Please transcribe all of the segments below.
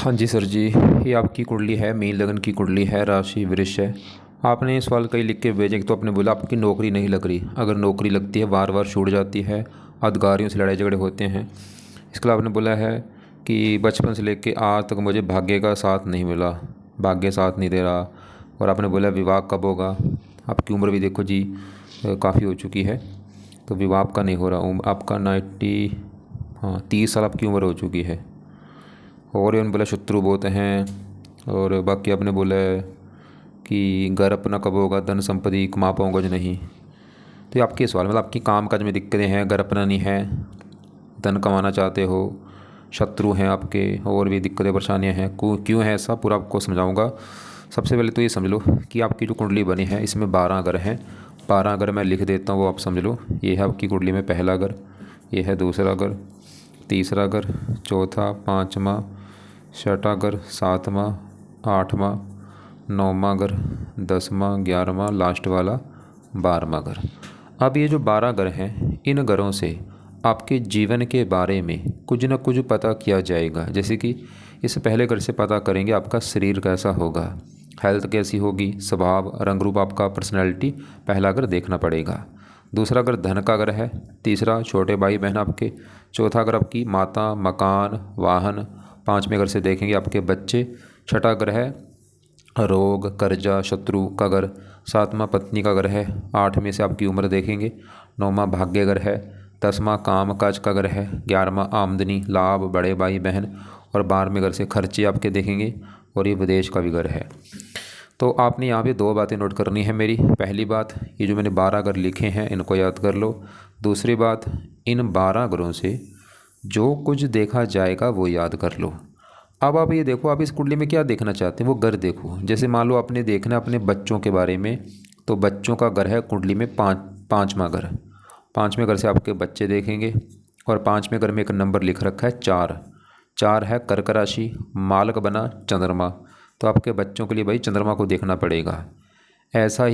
हाँ जी सर जी, ये आपकी कुंडली है, मीन लगन की कुंडली है, राशि वृष है। आपने सवाल कई लिख के भेजे तो आपने बोला आपकी नौकरी नहीं लग रही। अगर नौकरी लगती है बार बार छूट जाती है, अधिकारियों से लड़ाई झगड़े होते हैं। इसके अलावा आपने बोला है कि बचपन से लेके आज तक मुझे भाग्य का साथ नहीं मिला, भाग्य साथ नहीं दे रहा। और आपने बोला विवाह कब होगा। आपकी उम्र भी देखो जी काफ़ी हो चुकी है, तो विवाह आपका नहीं हो रहा। आपका 30 साल आपकी उम्र हो चुकी है। और ये बोला शत्रु बहुत हैं। और बाकी आपने बोला है कि घर अपना कब होगा, धन संपत्ति कमा पाऊंगा जो नहीं। तो ये आपके सवाल मतलब आपकी काम काज में दिक्कतें हैं, घर अपना नहीं है, धन कमाना चाहते हो, शत्रु हैं आपके, और भी दिक्कतें परेशानियां हैं। क्यों है ऐसा पूरा आपको समझाऊंगा। सबसे पहले तो ये समझ लो कि आपकी जो कुंडली बनी है इसमें 12 घर हैं। 12 घर मैं लिख देता हूँ, वो आप समझ लो। ये है आपकी कुंडली में पहला घर, ये है दूसरा घर, तीसरा घर, चौथा, पाँचवा, छठा घर, सातवां, आठवां, नौवां घर, 10वां, 11वां, लास्ट वाला 12वां घर। अब ये जो 12 घर हैं, इन घरों से आपके जीवन के बारे में कुछ न कुछ पता किया जाएगा। जैसे कि इस पहले घर से पता करेंगे आपका शरीर कैसा होगा, हेल्थ कैसी होगी, स्वभाव, रंग रूप, आपका पर्सनैलिटी पहला घर देखना पड़ेगा। दूसरा घर धन का घर है, तीसरा छोटे भाई बहन आपके, चौथा घर आपकी माता, मकान, वाहन, पाँचवें घर से देखेंगे आपके बच्चे, छठा घर है रोग, कर्जा, शत्रु का घर, सातवां पत्नी का घर है, आठवें से आपकी उम्र देखेंगे, नौवां भाग्य घर है, 10वां काम काज का घर है, 11वां आमदनी, लाभ, बड़े भाई बहन, और 12वें घर से खर्चे आपके देखेंगे, और ये विदेश का भी घर है। तो आपने यहाँ पे 2 बातें नोट करनी है मेरी। पहली बात, ये जो मैंने 12 घर लिखे हैं इनको याद कर लो। दूसरी बात, इन 12 घरों से जो कुछ देखा जाएगा वो याद कर लो। अब आप ये देखो, आप इस कुंडली में क्या देखना चाहते हैं वो घर देखो। जैसे मान लो आपने देखना है अपने बच्चों के बारे में, तो बच्चों का घर है कुंडली में पाँचवां घर। 5वें घर से आपके बच्चे देखेंगे, और 5वें घर में एक नंबर लिख रखा है 4। 4 है कर्क राशि, मालक बना चंद्रमा। तो आपके बच्चों के लिए भाई चंद्रमा को देखना पड़ेगा। ऐसे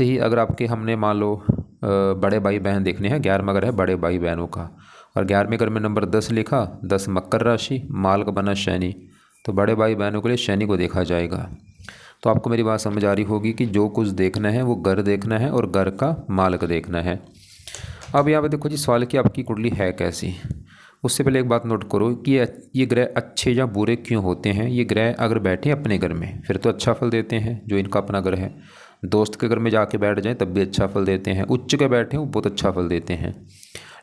ही अगर आपके हमने मान लो बड़े भाई बहन देखने हैं, 11वां घर है बड़े भाई बहनों का, और 11वें घर में नंबर 10 लिखा, 10 मकर राशि, मालक बना शनि। तो बड़े भाई बहनों के लिए शनि को देखा जाएगा। तो आपको मेरी बात समझ आ रही होगी कि जो कुछ देखना है वो घर देखना है और घर का मालक देखना है। अब यहाँ पे देखो जी, सवाल कि आपकी कुंडली है कैसी। उससे पहले एक बात नोट करो कि ये ग्रह अच्छे या बुरे क्यों होते हैं। ये ग्रह अगर बैठे अपने घर में फिर तो अच्छा फल देते हैं, जो इनका अपना घर है। दोस्त के घर में जाके बैठ जाएं तब भी अच्छा फल देते हैं। उच्च के बैठे वो बहुत अच्छा फल देते हैं।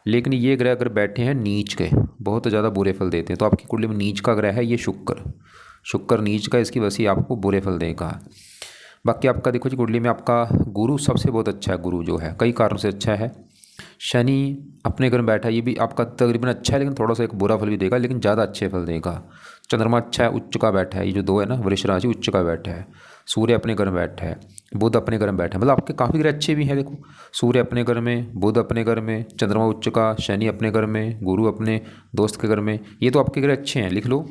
लेकिन ये ग्रह अगर बैठे हैं नीच के, बहुत ज़्यादा बुरे फल देते हैं। तो आपकी कुंडली में नीच का ग्रह है ये शुक्र। शुक्र नीच का, इसकी वजह से आपको बुरे फल देगा। बाकी आपका देखो जी, कुंडली में आपका गुरु सबसे बहुत अच्छा है। गुरु जो है कई कारणों से अच्छा है। शनि अपने घर में बैठा है, ये भी आपका तकरीबन अच्छा है, लेकिन थोड़ा सा एक बुरा फल भी देगा, लेकिन ज़्यादा अच्छे फल देगा। चंद्रमा अच्छा है, उच्च का बैठा है। ये जो 2 है ना, वृष राशि उच्च का बैठा है। सूर्य अपने घर में बैठा है, बुध अपने घर में बैठा है। मतलब आपके काफ़ी ग्रह अच्छे भी हैं। देखो, सूर्य अपने घर में, बुध अपने घर में, चंद्रमा उच्च का, शनि अपने घर में, गुरु अपने दोस्त के घर में। ये तो आपके ग्रह अच्छे हैं, लिख लो।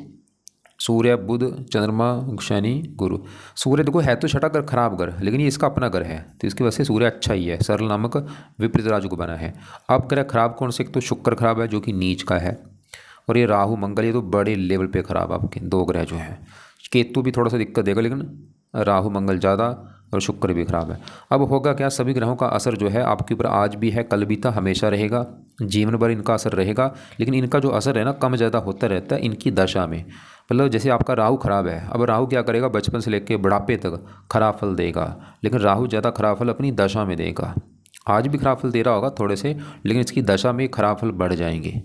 सूर्य, बुध, चंद्रमा, शनि, गुरु। सूर्य देखो है तो छठा घर खराब घर, लेकिन ये इसका अपना घर है, तो इसकी वजह से सूर्य अच्छा ही है। सरल नामक विपरीत राजु को बना है। अब ग्रह खराब कौन से, एक तो शुक्र खराब है जो कि नीच का है, और ये राहु मंगल, ये तो बड़े लेवल पे खराब आपके 2 ग्रह जो हैं। केतु भी थोड़ा सा दिक्कत देगा, लेकिन राहु मंगल ज़्यादा, और शुक्र भी खराब है। अब होगा क्या, सभी ग्रहों का असर जो है आपके ऊपर आज भी है, कल भी था, हमेशा रहेगा, जीवन भर इनका असर रहेगा। लेकिन इनका जो असर है ना कम ज़्यादा होता रहता है इनकी दशा में। मतलब जैसे आपका राहु खराब है, अब राहु क्या करेगा, बचपन से लेकर बुढ़ापे तक खराब फल देगा, लेकिन राहु ज़्यादा खराब फल अपनी दशा में देगा। आज भी खराब फल दे रहा होगा थोड़े से, लेकिन इसकी दशा में खराब फल बढ़ जाएंगे।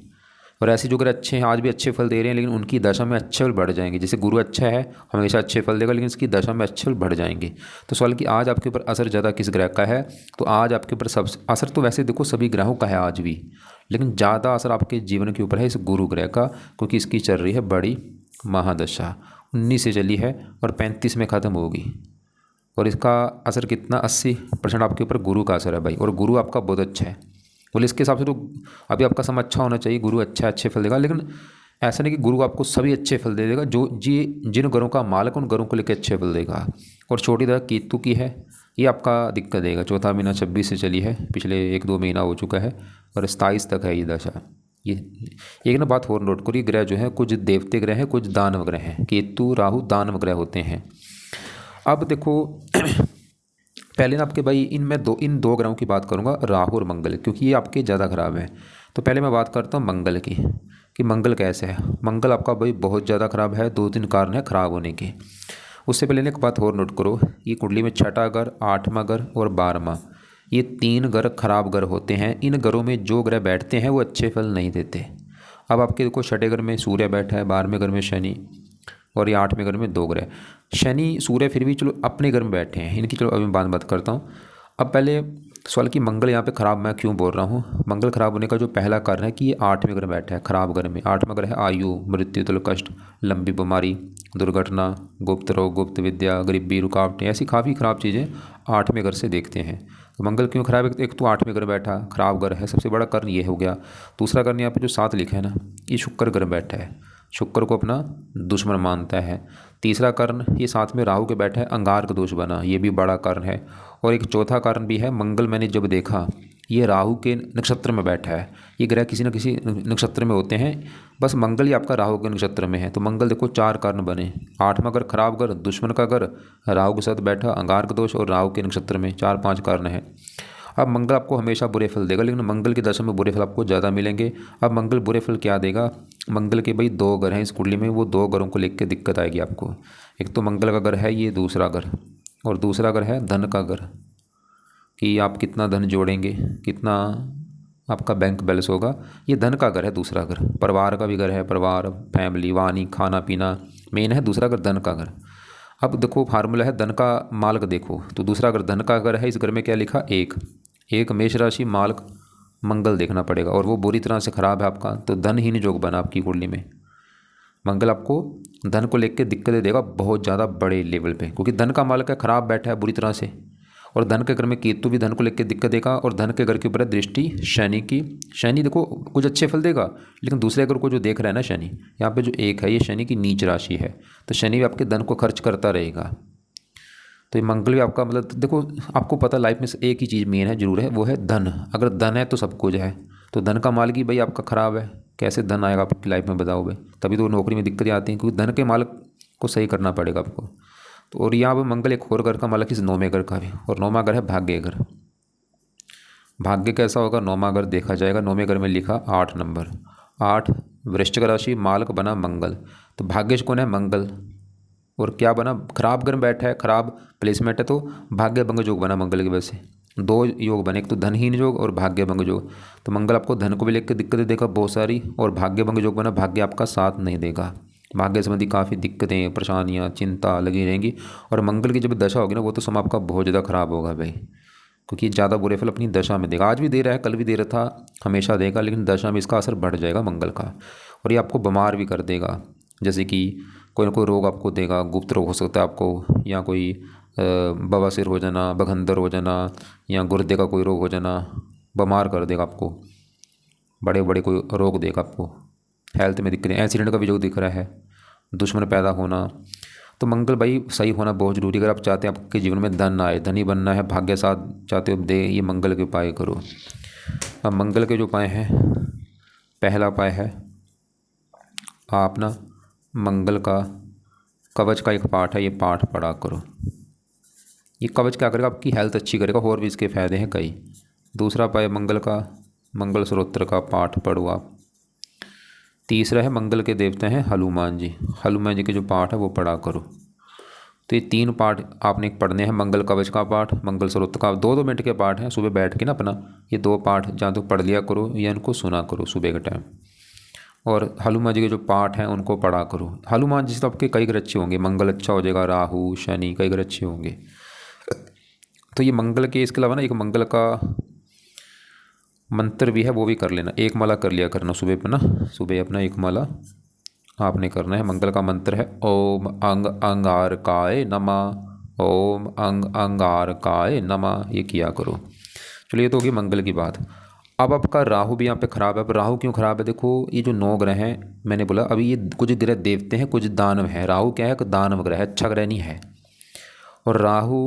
और ऐसे जो ग्रह अच्छे हैं आज भी अच्छे फल दे रहे हैं, लेकिन उनकी दशा में अच्छे फल बढ़ जाएंगे। जैसे गुरु अच्छा है, हमेशा अच्छे फल देगा, लेकिन इसकी दशा में अच्छे फल बढ़ जाएंगे। तो सवाल कि आज आपके ऊपर असर ज़्यादा किस ग्रह का है, तो आज आपके ऊपर सब असर तो वैसे देखो सभी ग्रहों का है आज भी, लेकिन ज़्यादा असर आपके जीवन के ऊपर है इस गुरु ग्रह का, क्योंकि इसकी चल रही है बड़ी महादशा। 19 से चली है और 35 में ख़त्म होगी। और इसका असर कितना, 80% आपके ऊपर गुरु का असर है भाई। और गुरु आपका बहुत अच्छा है, बोले इसके हिसाब से तो अभी आपका समय अच्छा होना चाहिए। गुरु अच्छा अच्छे फल देगा, लेकिन ऐसा नहीं कि गुरु आपको सभी अच्छे फल दे देगा। जो जी जिन घरों का मालक उन घरों को लेकर अच्छे फल देगा। और छोटी दशा केतु की है, ये आपका दिक्कत देगा। चौथा महीना 26 से चली है, पिछले 1-2 महीना हो चुका है, और 27 तक है ये दशा। ये एक ना बात और नोट करो, ये ग्रह जो है कुछ देवते ग्रह हैं, कुछ दानव ग्रह हैं। केतु राहु दानव ग्रह होते हैं। अब देखो पहले ना आपके भाई इन दो ग्रहों की बात करूंगा, राहु और मंगल, क्योंकि ये आपके ज़्यादा खराब है। तो पहले मैं बात करता हूँ मंगल की, कि मंगल कैसे है। मंगल आपका भाई बहुत ज़्यादा खराब है, 2-3 कारण है खराब होने के। उससे पहले ना एक बात और नोट करो, ये कुंडली में छठा घर, आठवां घर और 12वां, ये 3 ग्रह खराब ग्रह होते हैं। इन ग्रहों में जो ग्रह बैठते हैं वो अच्छे फल नहीं देते। अब आपके देखो छठे घर में सूर्य बैठा है, 12वें घर में शनि, और ये 8वें घर में 2 ग्रह। शनि सूर्य फिर भी चलो अपने घर में बैठे हैं, इनकी चलो अभी बात करता हूँ। अब पहले सवाल कि मंगल यहाँ पे खराब मैं क्यों बोल रहा हूँ। मंगल खराब होने का जो पहला कारण है कि ये 8वें घर में बैठा है, खराब घर में। 8वां घर है आयु, मृत्यु, तुल कष्ट, लंबी बीमारी, दुर्घटना, गुप्त रोग, गुप्त विद्या, गरीबी, रुकावटें, ऐसी काफ़ी खराब चीज़ें 8वें घर से देखते हैं। तो मंगल क्यों खराब है, एक तो 8वें घर बैठा खराब घर है, सबसे बड़ा कारण ये हो गया। दूसरा कारण यहाँ पे जो 7 लिखा है ना, ये शुक्र घर बैठा है, शुक्र को अपना दुश्मन मानता है। तीसरा कारण ये साथ में राहु के बैठा है, अंगारक दोष बना, ये भी बड़ा कारण है। और एक चौथा कारण भी है, मंगल मैंने जब देखा ये राहु के नक्षत्र में बैठा है। ये ग्रह किसी न किसी नक्षत्र में होते हैं, बस मंगल ही आपका राहु के नक्षत्र में है। तो मंगल देखो 4 कारण बने, 8वां घर खराब घर, दुश्मन का घर, राहु के साथ बैठा, अंगारक दोष और राहु के नक्षत्र में, 4-5 कारण है। अब मंगल आपको हमेशा बुरे फल देगा, लेकिन मंगल की दशा में बुरे फल आपको ज़्यादा मिलेंगे। अब मंगल बुरे फल क्या देगा, मंगल के भाई 2 ग्रह हैं इस कुंडली में, वो 2 ग्रहों को लेकर दिक्कत आएगी आपको। एक तो मंगल का घर है ये दूसरा घर, और दूसरा घर है धन का घर, कि आप कितना धन जोड़ेंगे, कितना आपका बैंक बैलेंस होगा। ये धन का घर है दूसरा घर, परिवार का भी घर है, परिवार, फैमिली, वाणी, खाना पीना, मेन है दूसरा घर धन का घर। अब देखो फार्मूला है धन का मालक, देखो तो दूसरा घर धन का घर है, इस घर में क्या लिखा, एक मेष राशि मालक मंगल देखना पड़ेगा, और वो बुरी तरह से खराब है आपका, तो धनहीन योग बना आपकी कुंडली में। मंगल आपको धन को लेकर दिक्कतें देगा बहुत ज़्यादा बड़े लेवल पे, क्योंकि धन का मालक है खराब बैठा है बुरी तरह से, और धन के घर में केतु भी धन को लेकर दिक्कत देगा, और धन के घर के ऊपर है दृष्टि शनि की। शनि देखो कुछ अच्छे फल देगा, लेकिन दूसरे घर को जो देख रहा है ना शनि, यहाँ पे जो एक है ये शनि की नीच राशि है, तो शनि भी आपके धन को खर्च करता रहेगा। तो ये मंगल भी आपका मतलब देखो, आपको पता लाइफ में एक ही चीज़ मेन है जरूर है, वो है धन। अगर धन है तो सब कुछ है। तो धन का मालिक ही भाई आपका ख़राब है, कैसे धन आएगा आपकी लाइफ में बताओ भाई। तभी तो नौकरी में दिक्कतें आती हैं, क्योंकि धन के मालिक को सही करना पड़ेगा आपको। तो और यहाँ पर मंगल एक और घर का मालिक इस 9वें घर का भी, और 9वां घर है भाग्य घर। भाग्य कैसा होगा, 9वां घर देखा जाएगा। 9वें घर में लिखा 8 नंबर, 8 वृश्चिक राशि, मालक बना मंगल, तो भाग्यश कौन है, मंगल। और क्या बना, खराब घर में बैठा है, खराब प्लेसमेंट है, तो भाग्य भंग योग बना मंगल की वजह से। 2 योग बने, एक तो धनहीन योग और भाग्य भंग योग। तो मंगल आपको धन को भी लेकर दिक्कतें देगा बहुत सारी, और भाग्य भंग योग बना, भाग्य आपका साथ नहीं देगा। भाग्य संबंधी काफ़ी दिक्कतें, परेशानियाँ, चिंता लगी रहेंगी। और मंगल की जब दशा होगी ना, वो तो समय आपका बहुत ज़्यादा खराब होगा भाई, क्योंकि ज़्यादा बुरे फल अपनी दशा में देगा। आज भी दे रहा है, कल भी दे रहा था, हमेशा देगा, लेकिन दशा में इसका असर बढ़ जाएगा मंगल का। और ये आपको बीमार भी कर देगा, जैसे कि कोई ना कोई रोग आपको देगा, गुप्त रोग हो सकता है आपको, या कोई बवासीर हो जाना, बघंदर हो जाना, या गुर्दे का कोई रोग हो जाना, बीमार कर देगा आपको, बड़े बड़े कोई रोग देगा आपको, हेल्थ में दिक्कतें, एक्सीडेंट का भी जो दिख रहा है, दुश्मन पैदा होना। तो मंगल भाई सही होना बहुत ज़रूरी है। अगर आप चाहते हैं आपके जीवन में धन आए, धनी बनना है, भाग्य साथ चाहते हो दे, ये मंगल के उपाय करो। अब मंगल के जो उपाय हैं, पहला उपाय है आप ना मंगल का कवच का एक पाठ है, ये पाठ पढ़ा करो। ये कवच क्या करेगा, आपकी हेल्थ अच्छी करेगा, और भी इसके फ़ायदे हैं कई। दूसरा उपाय मंगल का मंगल स्त्रोत्र का पाठ पढ़ो आप। तीसरा है मंगल के देवता हैं हनुमान जी, हनुमान जी के जो पाठ है वो पढ़ा करो। तो ये 3 पाठ आपने पढ़ने हैं, मंगल कवच का पाठ, मंगल स्त्रोत्र का, 2-2 मिनट के पाठ हैं। सुबह बैठ के ना अपना ये 2 पाठ जहाँ तो पढ़ लिया करो, या इनको सुना करो सुबह के टाइम। और हनुमान जी के जो पाठ हैं उनको पढ़ा करो। हनुमान जी से तो आपके कई ग्रह अच्छे होंगे, मंगल अच्छा हो जाएगा, राहु शनि कई ग्रह अच्छे होंगे। तो ये मंगल के इसके अलावा ना एक मंगल का मंत्र भी है, वो भी कर लेना, 1 माला कर लिया करना सुबह पे ना, सुबह अपना 1 माला आपने करना है। मंगल का मंत्र है ओम अंग अंगारकाय नमः, ओम अंग अंगारकाय नमः, ये किया करो। चलिए ये तो होगी मंगल की बात। अब आपका राहु भी यहाँ पे खराब है। अब राहु क्यों खराब है, देखो ये जो 9 ग्रह हैं, मैंने बोला अभी ये कुछ ग्रह देवते हैं, कुछ दानव हैं। राहु क्या है, दानव ग्रह है, अच्छा ग्रह नहीं है। और राहु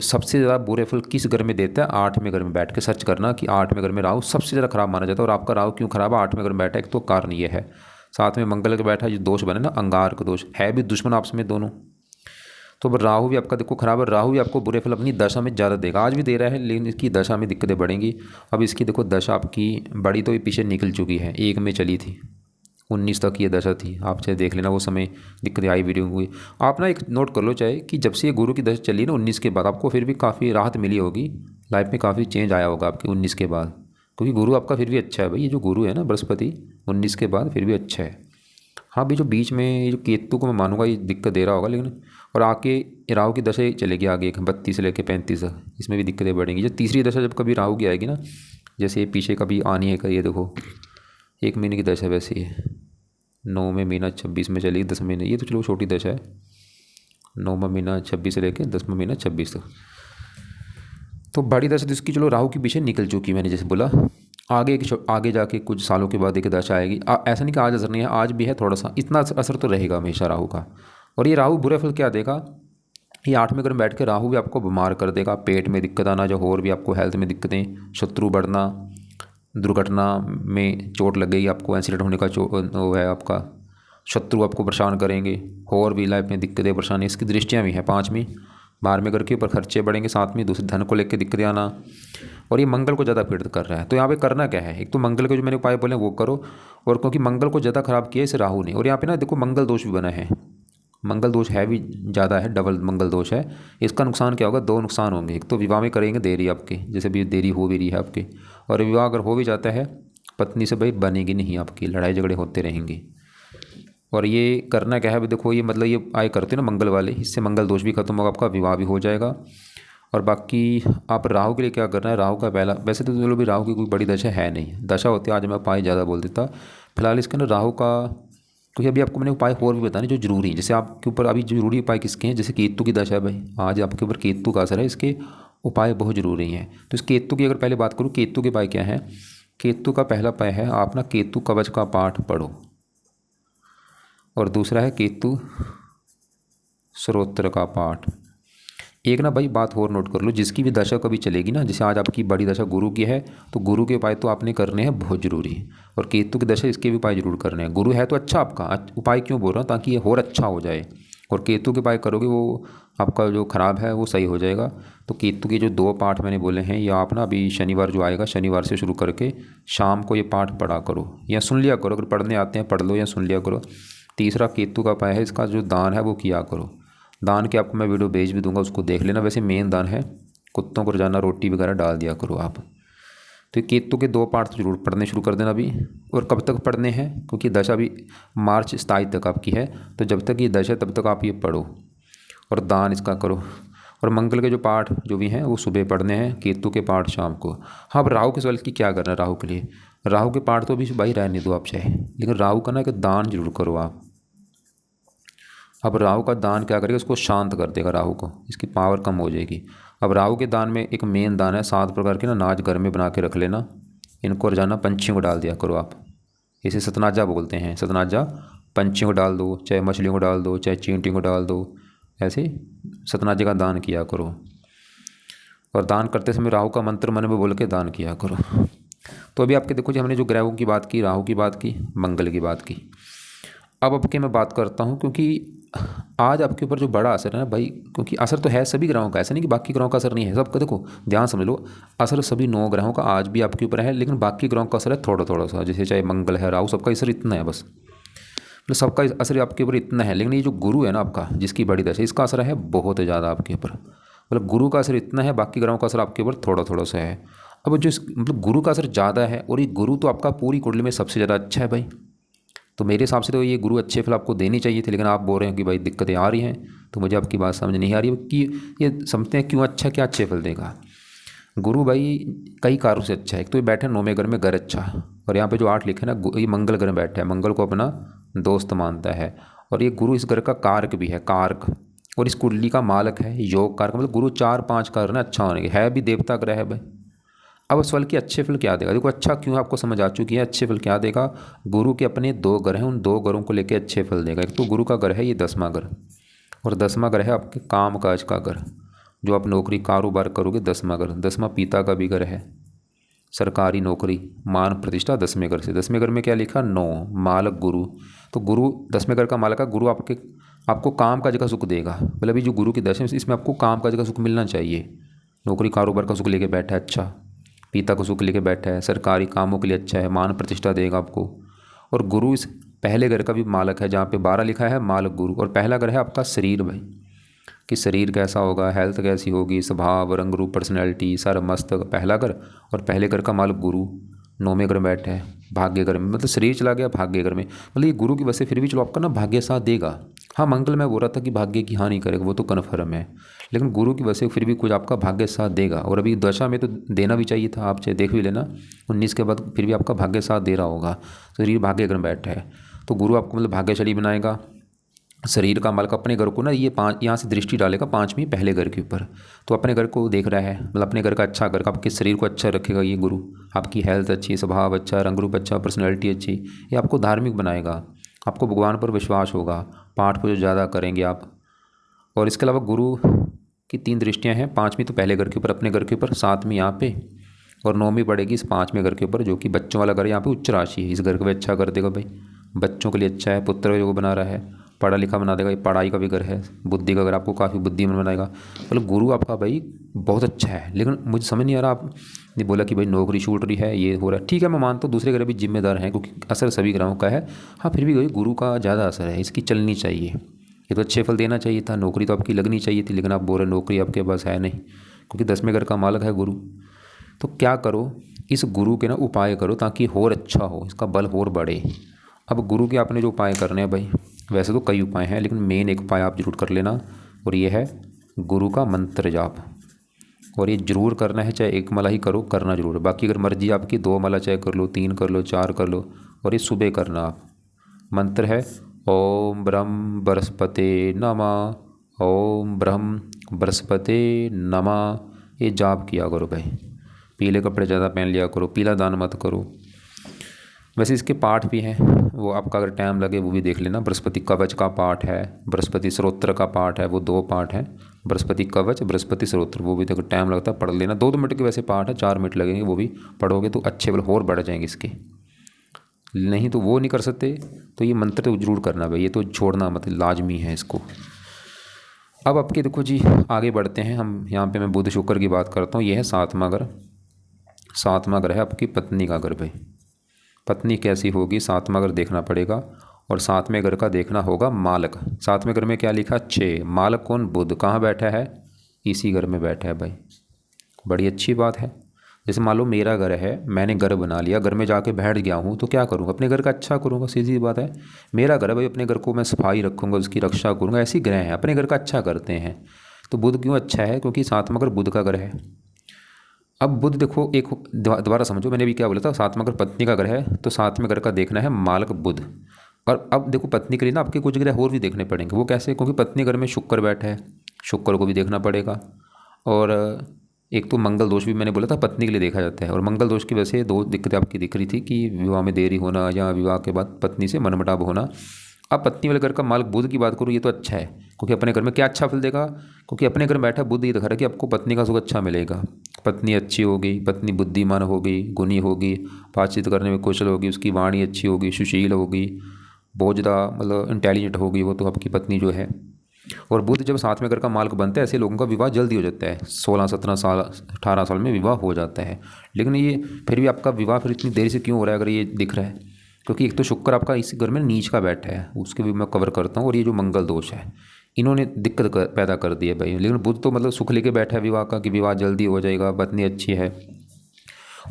सबसे ज़्यादा बुरे फल किस घर में देता है? 8वें घर में बैठ के सर्च करना कि 8वें घर में राहु सबसे ज़्यादा खराब माना जाता है। और आपका राहु क्यों खराब है? 8वें घर में बैठा है, एक तो कारण ये है। साथ में मंगल के बैठा है, जो दोष बने ना, अंगारक दोष है, भी दुश्मन आपस में दोनों। तो अब राहु भी आपका देखो खराब है। राहु भी आपको बुरे फल अपनी दशा में ज़्यादा देगा, आज भी दे रहा है, लेकिन इसकी दशा में दिक्कतें बढ़ेंगी। अब इसकी देखो दशा आपकी बड़ी तो ये पीछे निकल चुकी है, 1 में चली थी, 19 तक ये दशा थी। आप चाहे देख लेना वो समय दिक्कतें आई वीडियो हुई। आप ना एक नोट कर लो चाहे कि जब से ये गुरु की दशा चली ना 19 के बाद, आपको फिर भी काफ़ी राहत मिली होगी, लाइफ में काफ़ी चेंज आया होगा आपके 19 के बाद, क्योंकि गुरु आपका फिर भी अच्छा है भाई। ये जो गुरु है ना बृहस्पति, 19 के बाद फिर भी अच्छा है। हाँ भाई, जो बीच में ये जो केतु को मैं मानूंगा ये दिक्कत दे रहा होगा, लेकिन और आके राहु की दशा चलेगी आगे 32 से लेकर 35 तक, इसमें भी दिक्कतें बढ़ेंगी। जो तीसरी दशा जब कभी राहु की आएगी ना, जैसे पीछे कभी आनी है, ये देखो 1 महीने की दशा वैसे ही है, 9वें महीना 26 में चलेगी, 10 महीने, ये तो चलो छोटी दशा है, 9वां महीना 26 से लेकर 10वां महीना 26 तक। तो बड़ी दशा तो इसकी चलो राहु के पीछे निकल चुकी, मैंने जैसे बोला। आगे जाके कुछ सालों के बाद एक दशा आएगी। ऐसा नहीं कि आज असर नहीं है, आज भी है थोड़ा सा, इतना असर तो रहेगा हमेशा राहु का। और ये राहु बुरे फल क्या देगा? ये 8वें घर में बैठ के राहु भी आपको बीमार कर देगा, पेट में दिक्कत आना, जो और भी आपको हेल्थ में दिक्कतें, शत्रु बढ़ना, दुर्घटना में चोट लग गई आपको, एक्सीडेंट होने का वो है आपका, शत्रु आपको परेशान करेंगे, और भी लाइफ में दिक्कतें परेशानी, इसकी दृष्टियाँ भी हैं 5वीं। 12वें घर के ऊपर खर्चे बढ़ेंगे, 7वीं दूसरे धन को लेकर दिक्कतें आना, और ये मंगल को ज़्यादा पीड़ित कर रहा है। तो यहाँ पे करना क्या है? एक तो मंगल के जो मैंने उपाय बोले वो करो, और क्योंकि मंगल को ज़्यादा खराब किया इसे राहु ने, और यहाँ पे ना देखो मंगल दोष भी बना है, मंगल दोष है भी ज़्यादा है, डबल मंगल दोष है। इसका नुकसान क्या होगा? 2 नुकसान होंगे। एक तो विवाह में करेंगे देरी आपके, जैसे भी देरी हो भी रही है आपके, और विवाह अगर हो भी जाता है पत्नी से भाई बनेगी नहीं आपकी, लड़ाई झगड़े होते रहेंगे। और ये करना क्या है? अभी देखो ये मतलब ये आए करते ना मंगल वाले, इससे मंगल दोष भी खत्म होगा, आपका विवाह भी हो जाएगा। और बाकी आप राहु के लिए क्या करना है? राहु का पहला, वैसे तो चलो भी राहु की कोई बड़ी दशा है नहीं, दशा होती है आज मैं उपाय ज़्यादा बोल देता। फिलहाल इसके ना राहु का, क्योंकि अभी आपको मैंने उपाय और भी बताने जो जरूरी है, जैसे आपके ऊपर अभी जरूरी उपाय किसके हैं? जैसे केतु की दशा है भाई, आज आपके ऊपर केतु का असर है, इसके उपाय बहुत ज़रूरी हैं। तो इस केतु की अगर पहले बात करूँ, केतु के उपाय क्या है? केतु का पहला उपाय है आप ना केतु कवच का पाठ पढ़ो, और दूसरा है केतु स्तोत्र का पाठ। एक ना भाई बात और नोट कर लो, जिसकी भी दशा कभी चलेगी ना, जैसे आज आपकी बड़ी दशा गुरु की है, तो गुरु के उपाय तो आपने करने हैं बहुत ज़रूरी है, और केतु की दशा इसके भी उपाय जरूर करने हैं। गुरु है तो अच्छा आपका, उपाय क्यों बोल रहा हूँ? ताकि ये और अच्छा हो जाए, और केतु के उपाय करोगे वो आपका जो खराब है वो सही हो जाएगा। तो केतु के जो 2 पाठ मैंने बोले हैं, ये आप ना अभी शनिवार जो आएगा, शनिवार से शुरू करके शाम को ये पाठ पढ़ा करो, या सुन लिया करो, अगर पढ़ने आते हैं पढ़ लो या सुन लिया करो। तीसरा केतु का उपाय है, इसका जो दान है वो किया करो। दान के आपको मैं वीडियो भेज भी दूंगा, उसको देख लेना। वैसे मेन दान है कुत्तों को रोजाना रोटी वगैरह डाल दिया करो आप। तो केतु के 2 पाठ तो जरूर पढ़ने शुरू कर देना अभी। और कब तक पढ़ने हैं? क्योंकि दशा भी मार्च 27 तक आपकी है, तो जब तक ये दशा तब तक आप ये पढ़ो और दान इसका करो। और मंगल के जो पाठ जो भी हैं वो सुबह पढ़ने हैं, केतु के पाठ शाम को। हाँ, अब राहु के सवाल की क्या करना है? राहु के लिए राहु के पाठ तो अभी भाई रहने दो आप चाहे, लेकिन राहु का ना एक दान जरूर करो आप। अब राहु का दान क्या करेगा? इसको शांत कर देगा, राहु को, इसकी पावर कम हो जाएगी। अब राहु के दान में एक मेन दान है, 7 प्रकार के ना नाच घर में बना के रख लेना, इनको रोजाना पंछियों को डाल दिया करो आप। इसे सतनाजा बोलते हैं, सतनाजा। पंछियों को डाल दो, चाहे मछलियों को डाल दो, चाहे चींटियों को डाल दो, ऐसे सतनाजे का दान किया करो। और दान करते समय राहु का मंत्र मन में बोल के दान किया करो। तो अभी आपके देखो जी, हमने जो ग्रहों की बात की, राहु की बात की, मंगल की बात की। अब आपके मैं बात करता हूँ, क्योंकि आज आपके ऊपर जो बड़ा असर है ना भाई, क्योंकि असर तो है सभी ग्रहों का, ऐसा नहीं कि बाकी ग्रहों का असर नहीं है, सबका देखो ध्यान समझ लो, असर सभी 9 ग्रहों का आज भी आपके ऊपर है, लेकिन बाकी ग्रहों का असर है थोड़ा थोड़ा सा। जैसे चाहे मंगल है, राहु, सबका असर इतना है बस, मतलब सबका असर आपके ऊपर इतना है। लेकिन ये जो गुरु है ना आपका, जिसकी बड़ी दशा, इसका असर है बहुत ज़्यादा आपके ऊपर, मतलब गुरु का असर इतना है, बाकी ग्रहों का असर आपके ऊपर थोड़ा थोड़ा सा है। अब जो मतलब गुरु का असर ज़्यादा है, और ये गुरु तो आपका पूरी कुंडली में सबसे ज़्यादा अच्छा है भाई, तो मेरे हिसाब से तो ये गुरु अच्छे फल आपको देनी चाहिए थे। लेकिन आप बोल रहे हैं कि भाई दिक्कतें आ रही हैं, तो मुझे आपकी बात समझ नहीं आ रही कि ये समझते हैं क्यों अच्छा, क्या अच्छे फल देगा गुरु भाई। कई कारों से अच्छा है। एक तो ये बैठे 9वें घर में, घर अच्छा, और यहाँ पे जो 8 लिखे ना, ये मंगल घर में बैठा है, मंगल को अपना दोस्त मानता है, और ये गुरु इस घर का कारक भी है, कारक, और इस कुंडली का मालक है, योग कारक, मतलब गुरु 4-5 कारक ना अच्छा होने के है, भी देवता ग्रह है भाई। अब उस फल की अच्छे फल क्या देगा? देखो अच्छा क्यों आपको समझ आ चुकी है, अच्छे फल क्या देगा? गुरु के अपने 2 घर हैं, उन 2 घरों को लेकर अच्छे फल देगा। एक तो गुरु का घर है ये 10वां घर, और 10वां घर है आपके काम काज का घर, जो आप नौकरी कारोबार करोगे 10वां घर, 10वां पिता का भी घर है। सरकारी नौकरी, मान प्रतिष्ठा 10वें घर से। 10वें घर में क्या लिखा? 9, मालक गुरु। तो गुरु 10वें घर का मालक है। गुरु आपको काम काज का सुख देगा। मतलब अभी जो गुरु की दशा है इसमें आपको काम काज का सुख मिलना चाहिए। नौकरी कारोबार का सुख लेके बैठा है, अच्छा। पिता को सुख लेके बैठा है, सरकारी कामों के लिए अच्छा है, मान प्रतिष्ठा देगा आपको। और गुरु इस पहले घर का भी मालक है, जहाँ पे 12 लिखा है मालक गुरु। और पहला घर है आपका शरीर भाई, कि शरीर कैसा होगा, हेल्थ कैसी होगी, स्वभाव, रंग रूप, पर्सनैलिटी, सारा मस्त पहला घर। और पहले घर का मालक गुरु 9वें घर में बैठा है, भाग्य घर में। मतलब शरीर चला गया भाग्य घर में। मतलब ये गुरु की वजह से फिर भी चलो आपका ना भाग्य साथ देगा। हाँ, मंगल मैं बोल रहा था कि भाग्य की हानि करेगा, वो तो कन्फर्म है। लेकिन गुरु की वजह से फिर भी कुछ आपका भाग्य साथ देगा। और अभी दशा में तो देना भी चाहिए था, आप चाहे देख भी लेना 19 के बाद फिर भी आपका भाग्य साथ दे रहा होगा। शरीर भाग्य घर में बैठा है तो गुरु आपको मतलब भाग्यशाली बनाएगा। शरीर का मालक अपने घर को ना ये 5 यहाँ से दृष्टि डालेगा 5वीं पहले घर के ऊपर। तो अपने घर को देख रहा है, मतलब अपने घर का अच्छा घर, आपके शरीर को अच्छा रखेगा ये गुरु। आपकी हेल्थ अच्छी, स्वभाव अच्छा, रंग रूप अच्छा, पर्सनैलिटी अच्छी। ये आपको धार्मिक बनाएगा, आपको भगवान पर विश्वास होगा, पाठ पूजा ज़्यादा करेंगे आप। और इसके अलावा गुरु की 3 दृष्टियाँ हैं। 5वीं तो पहले घर के ऊपर, अपने घर के ऊपर, 7वीं यहाँ पे, और 9वीं पड़ेगी इस 5वें घर के ऊपर, जो कि बच्चों वाला घर। यहाँ पे उच्च राशि है, इस घर को भी अच्छा कर देगा भाई, बच्चों के लिए अच्छा है। पुत्र जो बना रहा है, पढ़ा लिखा बना देगा। ये पढ़ाई का भी घर है, बुद्धि का घर, आपको काफ़ी बुद्धिमान बनाएगा। मतलब गुरु आपका भाई बहुत अच्छा है। लेकिन मुझे समझ नहीं आ रहा, आपने बोला कि भाई नौकरी छूट रही है, ये हो रहा है, ठीक है मैं मानता हूँ दूसरे ग्रह भी जिम्मेदार हैं क्योंकि असर सभी ग्रहों का है। हाँ, फिर भी वही गुरु का ज़्यादा असर है, इसकी चलनी चाहिए। ये तो अच्छे फल देना चाहिए था, नौकरी तो आपकी लगनी चाहिए थी। लेकिन आप बोल रहे नौकरी आपके पास है नहीं, क्योंकि 10वें घर का मालक है गुरु। तो क्या करो, इस गुरु के ना उपाय करो ताकि और अच्छा हो, इसका बल और बढ़े। अब गुरु के आपने जो उपाय करने हैं भाई, वैसे तो कई उपाय हैं लेकिन मेन एक उपाय आप जरूर कर लेना, और ये है गुरु का मंत्र जाप। और ये जरूर करना है, चाहे 1 माला ही करो, करना जरूर है। बाकी अगर मर्जी आपकी 2 माला चाहे कर लो, 3 कर लो, 4 कर लो। और ये सुबह करना आप। मंत्र है ओम ब्रह्म बृहस्पते नमः, ओम ब्रह्म बृहस्पते नमः। ये जाप किया करो भाई। पीले कपड़े ज़्यादा पहन लिया करो, पीला दान मत करो। वैसे इसके पाठ भी हैं, वो आपका अगर टाइम लगे वो भी देख लेना। बृहस्पति कवच का पाठ है, बृहस्पति स्त्रोत्र का पाठ है, वो 2 पाठ हैं। बृहस्पति कवच, बृहस्पति स्त्रोत्र, वो भी देखो टाइम लगता है, पढ़ लेना। 2-2 मिनट के वैसे पाठ है, 4 मिनट लगेंगे, वो भी पढ़ोगे तो अच्छे बल और बढ़ जाएंगे इसके। नहीं तो वो नहीं कर सकते तो ये मंत्र तो जरूर करना भाई, ये तो छोड़ना मत, लाजमी है इसको। अब आपके देखो जी, आगे बढ़ते हैं हम। यहाँ पे मैं बुध शुक्र की बात करता हूँ। ये है 7वां घर। 7वां घर है आपकी पत्नी का घर भाई। पत्नी कैसी होगी, 7वां घर देखना पड़ेगा। और 7वें घर का देखना होगा मालक। 7वें घर में क्या लिखा? 6। मालक कौन? बुध। कहाँ बैठा है? इसी घर में बैठा है भाई। बड़ी अच्छी बात है। जैसे मान लो मेरा घर है, मैंने घर बना लिया, घर में जाके बैठ गया हूँ, तो क्या करूँगा? अपने घर का अच्छा करूँगा, सीधी बात है। मेरा घर है भाई, अपने घर को मैं सफाई रखूँगा, उसकी रक्षा करूँगा। ऐसी ग्रह हैं, अपने घर का अच्छा करते हैं। तो बुध क्यों अच्छा है? क्योंकि 7वां घर बुध का घर है। अब बुध देखो, एक दोबारा समझो, मैंने भी क्या बोला था, 7वां घर पत्नी का घर है, तो 7वें घर का देखना है मालक बुध। और अब देखो पत्नी के लिए ना आपके कुछ ग्रह और भी देखने पड़ेंगे। वो कैसे? क्योंकि पत्नी घर में शुक्र बैठा है, शुक्र को भी देखना पड़ेगा। और एक तो मंगल दोष भी मैंने बोला था पत्नी के लिए देखा जाता है। और मंगल दोष की वजह से 2 दिक्कतें आपकी दिख रही थी कि विवाह में देरी होना या विवाह के बाद पत्नी से मनमुटाव होना। अब पत्नी वाले घर का मालक बुध की बात करूँ, ये तो अच्छा है क्योंकि अपने घर में क्या अच्छा फल देगा? क्योंकि अपने घर में बैठा बुध ये दिखा रहा है कि आपको पत्नी का सुख अच्छा मिलेगा। पत्नी अच्छी होगी, पत्नी बुद्धिमान होगी, गुणी होगी, बातचीत करने में कुशल होगी, उसकी वाणी अच्छी होगी, सुशील होगी, बहुत ज़्यादा मतलब इंटेलिजेंट होगी वो तो आपकी पत्नी जो है। और बुध जब 7वें घर का मालक बनता है, ऐसे लोगों का विवाह जल्दी हो जाता है। 16-17 साल 18 साल में विवाह हो जाता है। लेकिन ये फिर भी आपका विवाह फिर इतनी देरी से क्यों हो रहा है? अगर ये दिख रहा है, क्योंकि एक तो शुक्र आपका इस घर में नीच का बैठा है, उसके भी मैं कवर करता हूँ। और ये जो मंगल दोष है, इन्होंने दिक्कत पैदा कर दी है भाई। लेकिन बुध तो मतलब सुख लेके बैठा है विवाह का, कि विवाह जल्दी हो जाएगा, पत्नी अच्छी है।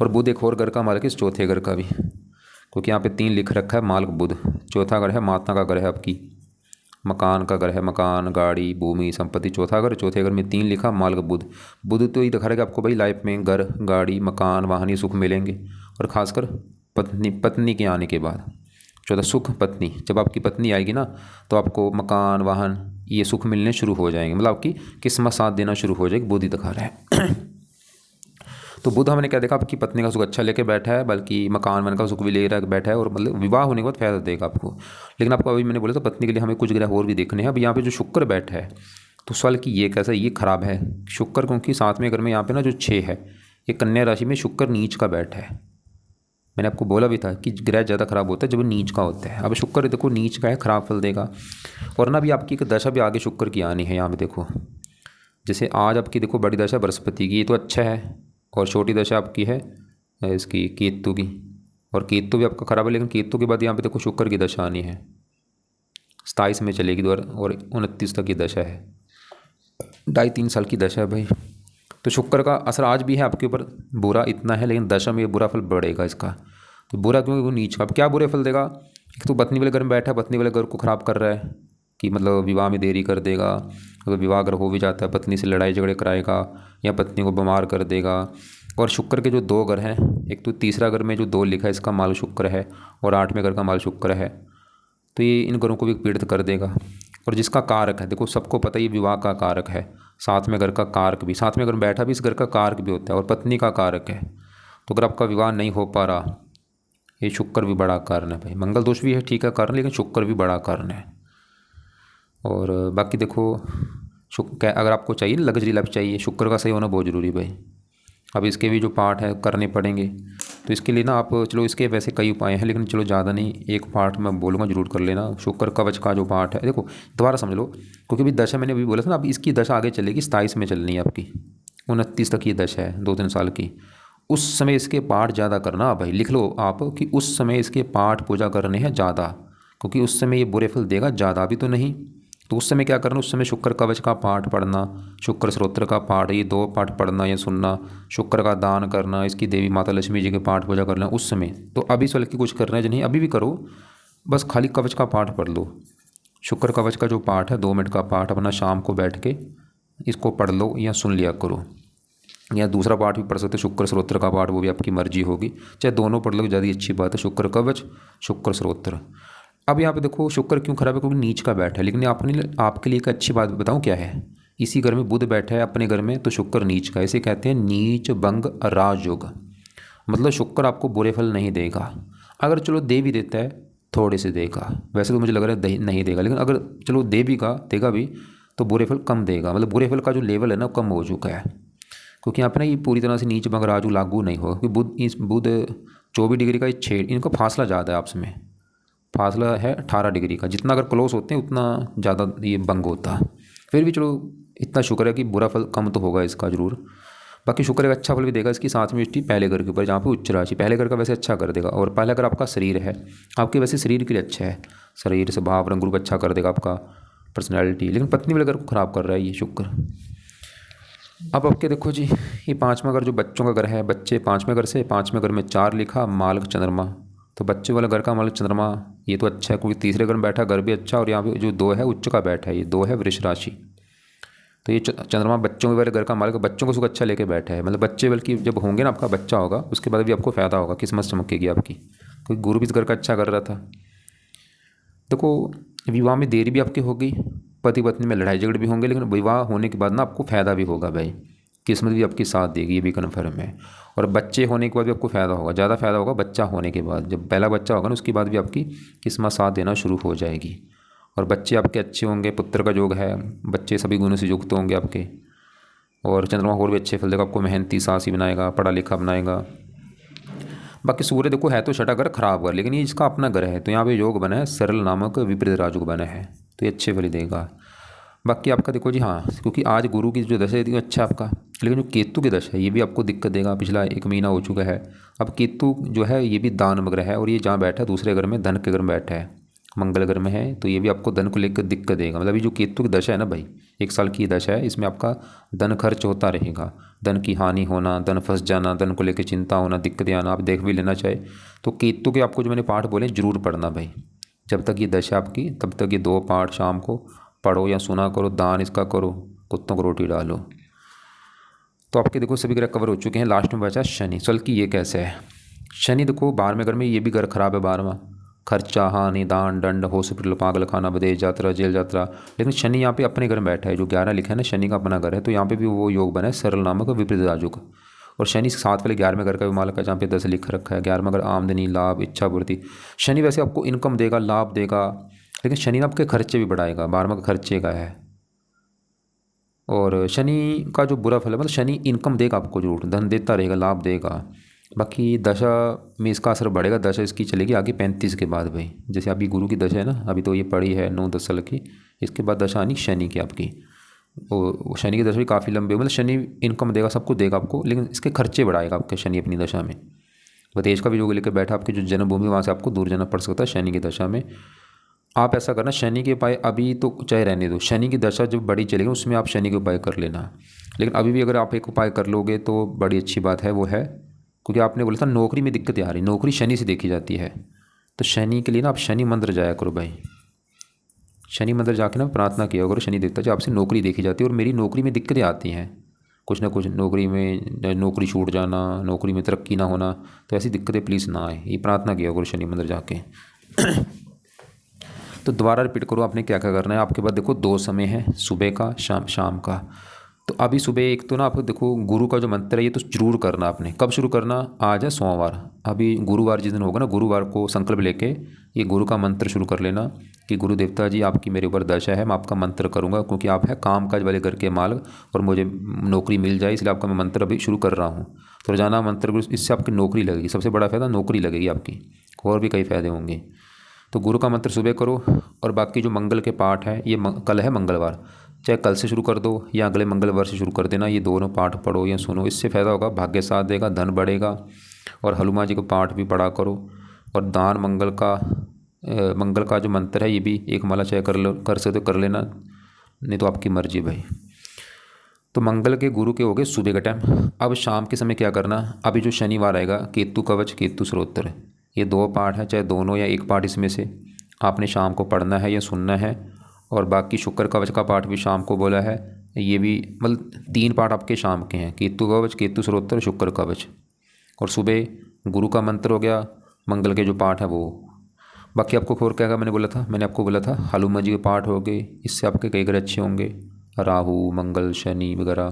और बुध एक और घर का मालक है, इस चौथे घर का भी, क्योंकि यहाँ पे 3 लिख रखा है मालक बुध। चौथा घर है माता का घर है आपकी, मकान का घर है, मकान, गाड़ी, भूमि, संपत्ति। चौथा घर, चौथे घर में 3 लिखा मालक बुध। बुध तो ये दिखा रहा है कि आपको भाई लाइफ में घर, गाड़ी, मकान, वाहन, ये सुख मिलेंगे। और खासकर पत्नी के आने के बाद, चौथा सुख पत्नी, जब आपकी पत्नी आएगी ना तो आपको मकान, वाहन, ये सुख मिलने शुरू हो जाएंगे। मतलब आपकी किस्मत साथ देना शुरू हो जाएगी। बुध ही दिखा रहा है। तो बुध हमने क्या देखा, आपकी पत्नी का सुख अच्छा लेके बैठा है, बल्कि मकान वन का सुख भी ले रहा बैठा है। और मतलब विवाह होने के बाद फायदा देगा आपको। लेकिन आपको अभी मैंने बोला था पत्नी के लिए हमें कुछ ग्रह और भी देखने हैं। अब यहाँ पे जो शुक्र बैठा है, तो सवाल कि ये कैसा, ये खराब है शुक्र, क्योंकि 7वें घर में यहाँ पे ना जो 6 है, ये कन्या राशि में शुक्र नीच का बैठा है। मैंने आपको बोला भी था कि ग्रह ज़्यादा खराब होता है जब नीच का होता है। अब शुक्र देखो नीच का है, खराब फल देगा। और ना भी आपकी एक दशा भी आगे शुक्र की आनी है। यहाँ पे देखो, जैसे आज आपकी देखो बड़ी दशा बृहस्पति की, ये तो अच्छा है, और छोटी दशा आपकी है इसकी केतु की, और केतु भी आपका खराब है। लेकिन केतु के बाद यहाँ पे देखो शुक्र की दशा आनी है, 27 में चलेगी और 29 तक की दशा है, 2.5-3 साल की दशा है भाई। तो शुक्र का असर आज भी है आपके ऊपर, बुरा इतना है, लेकिन दशा में ये बुरा फल बढ़ेगा इसका। तो बुरा क्योंकि वो नीच का। अब क्या बुरे फल देगा, एक तो पत्नी वाले घर में बैठा है, पत्नी वाले घर को ख़राब कर रहा है कि मतलब विवाह में देरी कर देगा। अगर विवाह अगर हो भी जाता है, पत्नी से लड़ाई झगड़े कराएगा या पत्नी को बीमार कर देगा। और शुक्र के जो 2 घर हैं, एक तो तीसरा घर में जो 2 लिखा है इसका माल शुक्र है, और 8वें घर का माल शुक्र है, तो ये इन घरों को भी पीड़ित कर देगा। और जिसका कारक है, देखो सबको पता है ये विवाह का कारक है, 7वें घर का कारक भी, 7वें घर में बैठा भी इस घर का कारक भी होता है, और पत्नी का कारक है। तो अगर आपका विवाह नहीं हो पा रहा, ये शुक्र भी बड़ा कारण है भाई। मंगल दोष भी है, ठीक है कारण, लेकिन शुक्र भी बड़ा कारण है। और बाकी देखो शुक्र अगर आपको चाहिए ना लग्जरी लाइफ चाहिए, शुक्र का सही होना बहुत ज़रूरी भाई। अब इसके भी जो पार्ट है करने पड़ेंगे, तो इसके लिए ना आप चलो, इसके वैसे कई उपाय हैं, लेकिन चलो ज़्यादा नहीं, एक पार्ट मैं बोलूँगा ज़रूर कर लेना। शुक्र कवच का जो पार्ट है, देखो दोबारा समझ लो, क्योंकि अभी दशा मैंने अभी बोला था ना, अब इसकी दशा आगे चलेगी, 27 में चलनी है आपकी, 29 तक की दशा है, 2-3 साल की। उस समय इसके पाठ ज़्यादा करना भाई, लिख लो आप कि उस समय इसके पाठ पूजा करने हैं ज़्यादा, क्योंकि उस समय ये बुरे फल देगा ज़्यादा भी तो नहीं। तो उस समय क्या करना, उस समय शुक्र कवच का पाठ पढ़ना, शुक्र स्तोत्र का पाठ, ये 2 पाठ पढ़ना या सुनना, शुक्र का दान करना, इसकी देवी माता लक्ष्मी जी के पाठ पूजा करना उस समय। तो अभी से की कुछ करना है नहीं, अभी भी करो, बस खाली कवच का पाठ पढ़ लो। शुक्र कवच का जो पाठ है 2 मिनट का पाठ, अपना शाम को बैठ के इसको पढ़ लो या सुन लिया करो, या दूसरा पाठ भी पढ़ सकते हो शुक्र स्तोत्र का पाठ, वो भी आपकी मर्जी होगी, चाहे दोनों पढ़ लो ज़्यादा अच्छी बात है, शुक्र कवच शुक्र स्तोत्र। अब यहाँ पे देखो शुक्र क्यों खराब है, क्योंकि नीच का बैठा है। लेकिन आपके लिए एक अच्छी बात बताऊँ क्या है, इसी घर में बुध बैठा है अपने घर में, तो शुक्र नीच का, इसे कहते हैं नीच भंग राजयोग। मतलब शुक्र आपको बुरे फल नहीं देगा, अगर चलो दे भी देता है थोड़े से देगा, वैसे तो मुझे लग रहा है नहीं देगा, लेकिन अगर चलो देगा भी तो बुरे फल कम देगा, मतलब बुरे फल का जो लेवल है ना कम हो चुका है। क्योंकि यहाँ पे ना ये पूरी तरह से नीच भंग राजयोग लागू नहीं होगा, क्योंकि बुध 24 डिग्री का, 6 इनका फासला ज़्यादा है आपस में, फासला है 18 डिग्री का, जितना अगर क्लोज होते हैं उतना ज़्यादा ये भंग होता है। फिर भी चलो इतना शुक्र है कि बुरा फल कम तो होगा इसका ज़रूर। बाकी शुक्र एक अच्छा फल भी देगा इसकी 7वीं दृष्टि पहले घर के ऊपर, जहाँ पे उच्च राशि, पहले घर का वैसे अच्छा कर देगा। और पहला घर आपका शरीर है, आपके वैसे शरीर के लिए अच्छा है, शरीर स्वभाव रंग रूप अच्छा कर देगा आपका, पर्सनैलिटी। लेकिन पत्नी वाले घर को ख़राब कर रहा है ये शुक्र। अब आपके देखो जी, ये 5वां घर जो बच्चों का घर है, बच्चे 5वें घर से, 5वें घर में 4 लिखा, मालक चंद्रमा, तो बच्चे वाला घर का मालक चंद्रमा, ये तो अच्छा है क्योंकि तीसरे घर में बैठा, घर भी अच्छा। और यहाँ पे जो 2 है उच्च का बैठा है, ये 2 है वृष राशि, तो ये चंद्रमा बच्चों वाले घर का मालिक, बच्चों को सुख अच्छा लेके बैठा है। मतलब बच्चे बल्कि जब होंगे ना, आपका बच्चा होगा उसके बाद भी आपको फ़ायदा होगा, किस्मत चमकेगी आपकी, क्योंकि गुरु भी इस घर का अच्छा कर रहा था। देखो विवाह में देरी भी आपकी होगी, पति पत्नी में लड़ाई झगड़े भी होंगे, लेकिन विवाह होने के बाद ना आपको फ़ायदा भी होगा भाई, किस्मत भी आपकी साथ देगी, ये भी कन्फर्म है। और बच्चे होने के बाद भी आपको फ़ायदा होगा, ज़्यादा फ़ायदा होगा बच्चा होने के बाद। जब पहला बच्चा होगा ना उसके बाद भी आपकी किस्मत साथ देना शुरू हो जाएगी, और बच्चे आपके अच्छे होंगे, पुत्र का योग है, बच्चे सभी गुणों से युक्त होंगे आपके। और चंद्रमा और भी अच्छे फल देगा आपको, मेहनती साहसी बनाएगा, पढ़ा लिखा बनाएगा। बाकी सूर्य देखो है तो छठा घर खराब घर, लेकिन ये इसका अपना घर है, तो यहाँ पे योग बना है सरल नामक विपरीत राजयोग बना है, तो ये अच्छे फल ही देगा। बाकी आपका देखो जी, हाँ क्योंकि आज गुरु की जो दशा है अच्छा आपका, लेकिन जो केतु की दशा है ये भी आपको दिक्कत देगा, पिछला 1 महीना हो चुका है। अब केतु जो है ये भी दान ग्रह है, और ये जहाँ बैठा है दूसरे घर में, धन के घर में बैठा है, मंगल घर में है, तो ये भी आपको धन को लेकर दिक्कत देगा। मतलब ये जो केतु की दशा है ना भाई, 1 साल की दशा है, इसमें आपका धन खर्च होता रहेगा, धन की हानि होना, धन फंस जाना, धन को लेकर चिंता होना, दिक्कतें आना, आप देख भी लेना चाहे तो केतु के आपको जो मैंने पाठ बोले जरूर पढ़ना भाई। जब तक ये दशा आपकी, तब तक ये 2 पाठ शाम को पढ़ो या सुना करो, दान इसका करो, कुत्तों को रोटी डालो। तो आपके देखो सभी ग्रह कवर हो चुके हैं, लास्ट में बचा शनि। चल कि ये कैसे है, शनि देखो 12वें घर में, ये भी घर खराब है 12वां, खर्चा हानि दान दंड हॉस्पिटल पागल खाना विदेश यात्रा जेल यात्रा। लेकिन शनि यहाँ पे अपने घर में बैठा है, जो 11 लिखा है ना शनि का अपना घर है, तो यहाँ पे भी वो योग बना है सरल नामक विपरीत राजयोग। और शनि 7 वाले 11वें घर का भी मालक है, जहाँ पे 10 लिख रखा है। 11वां घर आमदनी लाभ इच्छा पूर्ति। शनि वैसे आपको इनकम देगा, लाभ देगा, लेकिन शनि आपके खर्चे भी बढ़ाएगा, 12वां का खर्चे का है, और शनि का जो बुरा फल है, मतलब शनि इनकम देगा आपको, जरूर धन देता रहेगा, लाभ देगा। बाकी दशा में इसका असर बढ़ेगा, दशा इसकी चलेगी आगे 35 के बाद भाई। जैसे अभी गुरु की दशा है ना, अभी तो ये पड़ी है 9-10 साल की, इसके बाद दशा आनी शनि की आपकी। वो शनि की दशा भी काफ़ी लंबी, मतलब शनि इनकम देगा, सब कुछ देगा आपको, लेकिन इसके खर्चे बढ़ाएगा आपके शनि अपनी दशा में। तेज का भी योग लेकर बैठा, आपकी जो जन्मभूमि वहाँ से आपको दूर जाना पड़ सकता है शनि की दशा में। आप ऐसा करना, शनि के उपाय अभी तो चाहे रहने दो, शनि की दशा जब बड़ी चलेगी उसमें आप शनि के उपाय कर लेना। लेकिन अभी भी अगर आप एक उपाय कर लोगे तो बड़ी अच्छी बात है, वो है क्योंकि आपने बोला था नौकरी में दिक्कतें आ रही, नौकरी शनि से देखी जाती है। तो शनि के लिए ना आप शनि मंदिर जाया करो भाई, शनि मंदिर जाके ना प्रार्थना किया करो शनि देवता जी, आपसे नौकरी देखी जाती है और मेरी नौकरी में दिक्कतें आती हैं, कुछ ना कुछ नौकरी में, नौकरी छूट जाना, नौकरी में तरक्की ना होना, तो ऐसी दिक्कतें प्लीज़ ना आए, ये प्रार्थना किया करो शनि मंदिर जाके। तो दोबारा रिपीट करो आपने क्या क्या करना है। आपके पास देखो 2 समय है, सुबह का, शाम का। तो अभी सुबह एक तो ना आप देखो गुरु का जो मंत्र है ये तो जरूर करना आपने। कब शुरू करना, आज है सोमवार, अभी गुरुवार जिस दिन होगा ना, गुरुवार को संकल्प लेके ये गुरु का मंत्र शुरू कर लेना कि गुरु देवता जी आपकी मेरे ऊपर दशा है, मैं आपका मंत्र करूँगा क्योंकि आप है काम काज वाले घर के मालिक और मुझे नौकरी मिल जाए, इसलिए आपका मैं मंत्र अभी शुरू कर रहा हूँ। तो रोजाना मंत्र, इससे आपकी नौकरी लगेगी, सबसे बड़ा फायदा नौकरी लगेगी आपकी, और भी कई फायदे होंगे। तो गुरु का मंत्र सुबह करो। और बाकी जो मंगल के पाठ है, ये कल है मंगलवार, चाहे कल से शुरू कर दो या अगले मंगलवार से शुरू कर देना, ये दोनों पाठ पढ़ो या सुनो, इससे फ़ायदा होगा, भाग्य साथ देगा, धन बढ़ेगा। और हनुमान जी को पाठ भी पढ़ा करो। और दान मंगल का जो मंत्र है ये भी एक माला चाहे कर सकते हो कर लेना, नहीं तो आपकी मर्जी भाई। तो मंगल के गुरु के हो गए सुबह का टाइम। अब शाम के समय क्या करना, अभी जो शनिवार आएगा केतु कवच केतु स्रोत्र, ये 2 पाठ है, चाहे दोनों या एक पाठ इसमें से आपने शाम को पढ़ना है या सुनना है। और बाकी शुक्र कवच का पाठ भी शाम को बोला है, ये भी मतलब 3 पाठ आपके शाम के हैं, केतु कवच केतु स्रोत्र शुक्र कवच। और सुबह गुरु का मंत्र हो गया, मंगल के जो पाठ है वो। बाकी आपको और क्या मैंने बोला था, मैंने आपको बोला था हनुमान जी के पाठ हो गए, इससे आपके कई ग्रह अच्छे होंगे, राहु मंगल शनि वगैरह।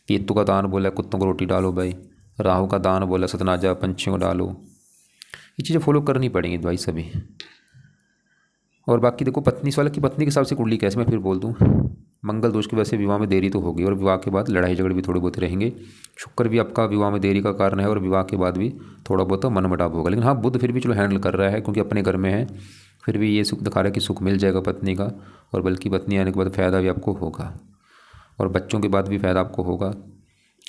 केतु का दान बोला कुत्तों को रोटी डालो भाई, राहु का दान बोला सतनाजा पंछियों को डालो, ये चीज़ें फॉलो करनी पड़ेंगी भाई सभी। और बाकी देखो पत्नी सवाल की पत्नी के हिसाब से कुंडली कैसे, मैं फिर बोल दूँ, मंगल दोष की वजह से विवाह में देरी तो होगी और विवाह के बाद लड़ाई झगड़े भी थोड़े बहुत रहेंगे। शुक्र भी आपका विवाह में देरी का कारण है और विवाह के बाद भी थोड़ा बहुत मनमुटाव होगा। लेकिन हाँ बुध फिर भी चलो हैंडल कर रहा है क्योंकि अपने घर में है, फिर भी ये सुख दिखा रहा है कि सुख मिल जाएगा पत्नी का, और बल्कि पत्नी आने के बाद फ़ायदा भी आपको होगा और बच्चों के बाद भी फ़ायदा आपको होगा।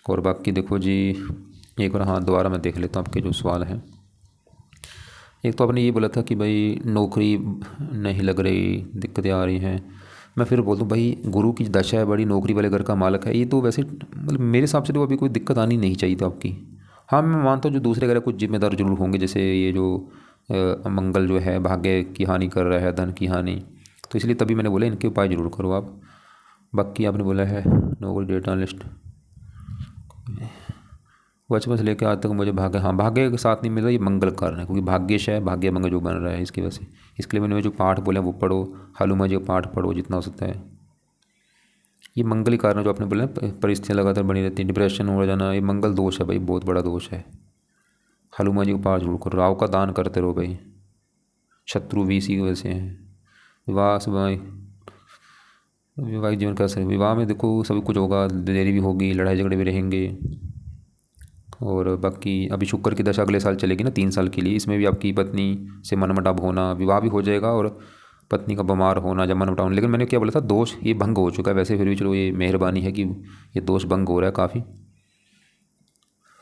और बाकी देखो जी एक बार हाँ दोबारा मैं देख लेता हूँ आपके जो सवाल हैं। एक तो आपने ये बोला था कि भाई नौकरी नहीं लग रही, दिक्कतें आ रही हैं। मैं फिर बोल दूँ भाई गुरु की दशा है बड़ी, नौकरी वाले घर का मालिक है, ये तो वैसे मतलब मेरे हिसाब से तो अभी कोई दिक्कत आनी नहीं चाहिए था आपकी। हाँ मैं मानता हूँ जो दूसरे घर कुछ जिम्मेदार जरूर होंगे, जैसे ये जो मंगल जो है भाग्य की हानि कर रहा है, धन की हानि, तो इसलिए तभी मैंने बोला इनके उपाय जरूर करो आप। बाकी आपने बोला है नौकरी डेटा लिस्ट, बचपन से लेकर आज तक मुझे भाग्य, हाँ भाग्य के साथ नहीं मिल रहा, ये मंगल कारण है क्योंकि भाग्यश है, भाग्य मंगल जो बन रहा है इसकी वजह से। इसके लिए मैंने जो पाठ बोले वो पढ़ो, हनुमान जी का पाठ पढ़ो जितना हो सकता है। ये मंगल ही कारण है जो आपने बोला परिस्थितियाँ लगातार बनी रहती हैं, डिप्रेशन हो जाना, ये मंगल दोष है भाई, बहुत बड़ा दोष है। हनुमान जी का पाठ जरूर करो, राव का दान करते रहो भाई, शत्रु भी इसी की वजह से हैं। विवाह वैवाहिक जीवन का असर, विवाह में देखो सभी कुछ होगा, देरी भी होगी, लड़ाई झगड़े भी रहेंगे। और बाकी अभी शुक्र की दशा अगले साल चलेगी ना 3 साल के लिए, इसमें भी आपकी पत्नी से मनमुटाव होना, विवाह भी हो जाएगा और पत्नी का बीमार होना जब मनमुटाव। लेकिन मैंने क्या बोला था दोष ये भंग हो चुका है, वैसे फिर भी चलो ये मेहरबानी है कि ये दोष भंग हो रहा है काफ़ी।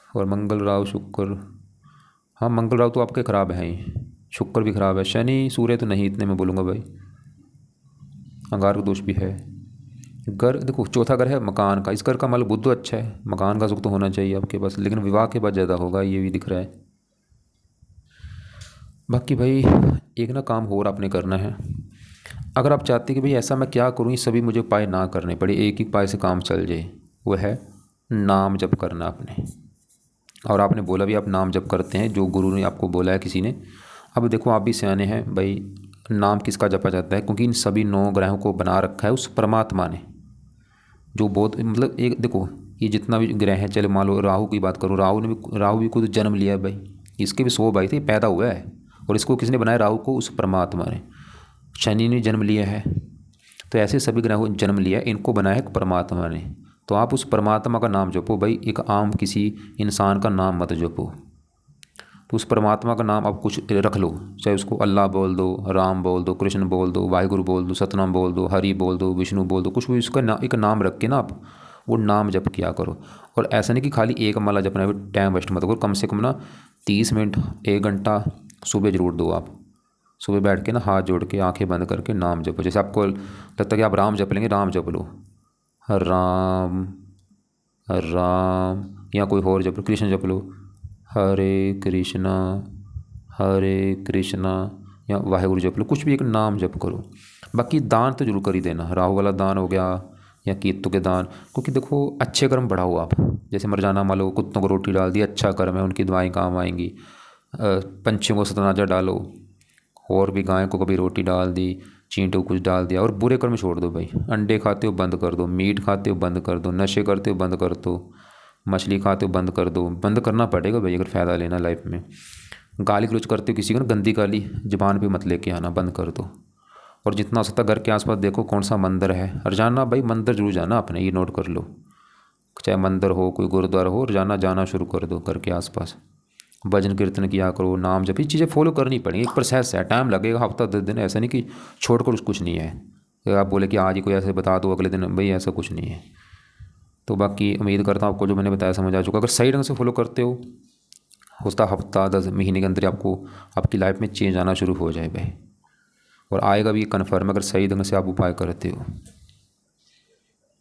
और मंगल राव शुक्र, हाँ मंगल राव तो आपके ख़राब हैं ही, शुक्र भी ख़राब है, शनि सूर्य तो नहीं इतने में बोलूँगा भाई, अंगारक दोष भी है। घर देखो चौथा घर है मकान का, इस घर का मतलब बुद्ध अच्छा है, मकान का सुख तो होना चाहिए आपके पास, लेकिन विवाह के बाद ज़्यादा होगा ये भी दिख रहा है। बाकी भाई एक ना काम और आपने करना है, अगर आप चाहते हैं कि भाई ऐसा मैं क्या करूँ ये सभी मुझे उपाय ना करने पड़े, एक ही उपाय से काम चल जाए, वो है नाम जप करना आपने। और आपने बोला भी आप नाम जप करते हैं, जो गुरु ने आपको बोला है किसी ने। अब देखो आप भी सियाने हैं भाई, नाम किसका जपा जाता है, क्योंकि इन सभी 9 ग्रहों को बना रखा है उस परमात्मा ने, जो बहुत मतलब एक देखो ये जितना भी ग्रह है, चले मान लो राहु की बात करूँ, राहु भी खुद जन्म लिया है भाई, इसके भी 100 भाई थे, पैदा हुआ है। और इसको किसने बनाया, राहु को उस परमात्मा ने। शनि ने जन्म लिया है, तो ऐसे सभी ग्रहों जन्म लिया, इनको बनाया है परमात्मा ने। तो आप उस परमात्मा का नाम जपो भाई, एक आम किसी इंसान का नाम मत जपो। तो उस परमात्मा का नाम आप कुछ रख लो, चाहे उसको अल्लाह बोल दो, राम बोल दो, कृष्ण बोल दो, वाहिगुरु बोल दो, सतनाम बोल दो, हरि बोल दो, विष्णु बोल दो, कुछ भी उसका एक नाम रख के ना आप वो नाम जप किया करो। और ऐसा नहीं कि खाली एक माला जपना है, टाइम वेस्ट मत करो। कम से कम ना 30 मिनट 1 घंटा सुबह जरूर दो आप। सुबह बैठ के ना हाथ जोड़ के आंखें बंद करके नाम जपो। जैसे आपको लगता है कि आप राम जप लेंगे, राम जप लो, राम राम, या कोई और जप लो, कृष्ण जप लो, हरे कृष्णा हरे कृष्णा, या वाहिगुरु जप लो, कुछ भी एक नाम जप करो। बाकी दान तो जरूर कर ही देना, राहु वाला दान हो गया या केतु के दान, क्योंकि देखो अच्छे कर्म बढ़ाओ आप। जैसे मरजाना मान लो कुत्तों को रोटी डाल दी, अच्छा कर्म है, उनकी दुआएं काम आएंगी। पंछियों को सतनाजा डालो, और भी गाय को कभी रोटी डाल दी, चींटों को कुछ डाल दिया। और बुरे कर्म छोड़ दो भाई, अंडे खाते हो बंद कर दो, मीट खाते हो बंद कर दो, नशे करते हो बंद कर दो, मछली खाते हो बंद कर दो। बंद करना पड़ेगा भाई अगर फ़ायदा लेना लाइफ में। गाली गलौज करते हो किसी को ना, गंदी गाली ज़बान पे मत लेके आना, बंद कर दो। और जितना हो सकता घर के आसपास देखो कौन सा मंदिर है, और जाना भाई मंदिर जरूर जाना अपने, ये नोट कर लो। चाहे मंदिर हो, कोई गुरुद्वारा हो, रोजाना जाना शुरू कर दो घर के आसपास। भजन कीर्तन किया करो, नाम जब, ये चीज़ें फॉलो करनी पड़ेंगी। एक प्रोसेस है, टाइम लगेगा, हफ्ता 10 दिन, ऐसा नहीं कि छोड़कर कुछ नहीं है। अगर आप बोले कि आज ही कोई ऐसे बता दो अगले दिन, भाई ऐसा कुछ नहीं है। तो बाकी उम्मीद करता हूँ आपको जो मैंने बताया समझ आ चुका। अगर सही ढंग से फॉलो करते हो होता हफ्ता 10 महीने के अंदर ही आपको आपकी लाइफ में चेंज आना शुरू हो जाए भाई। और आएगा भी कन्फर्म अगर सही ढंग से आप उपाय करते हो।